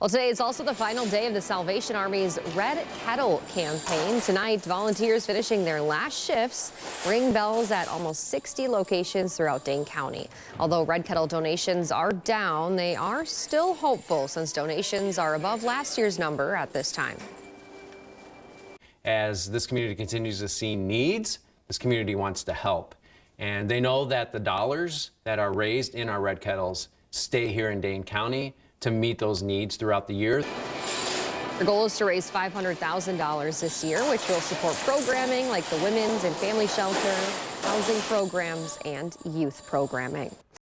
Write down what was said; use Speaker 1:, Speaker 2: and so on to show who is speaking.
Speaker 1: Well, today is also the final day of the Salvation Army's Red Kettle campaign. Tonight, volunteers finishing their last shifts ring bells at almost 60 locations throughout Dane County. Although Red Kettle donations are down, they are still hopeful since donations are above last year's number at this time.
Speaker 2: As this community continues to see needs, this community wants to help. And they know that the dollars that are raised in our Red Kettles stay here in Dane County to meet those needs throughout the year.
Speaker 1: The goal is to raise $500,000 this year, which will support programming like the Women's and Family Shelter, housing programs, and youth programming.